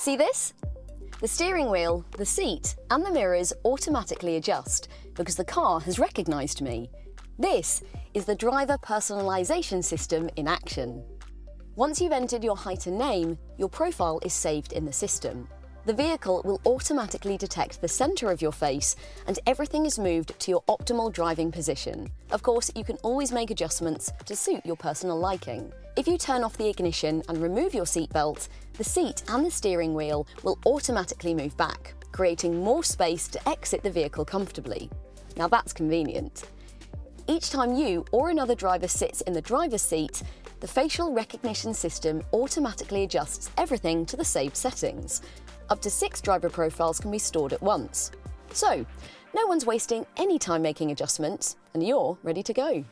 See this? The steering wheel, the seat and the mirrors automatically adjust because the car has recognised me. This is the driver personalisation system in action. Once you've entered your height and name, your profile is saved in the system. The vehicle will automatically detect the centre of your face and everything is moved to your optimal driving position. Of course, you can always make adjustments to suit your personal liking. If you turn off the ignition and remove your seatbelt, the seat and the steering wheel will automatically move back, creating more space to exit the vehicle comfortably. Now that's convenient. Each time you or another driver sits in the driver's seat, the facial recognition system automatically adjusts everything to the saved settings. Up to 6 driver profiles can be stored at once. So, no one's wasting any time making adjustments, and you're ready to go.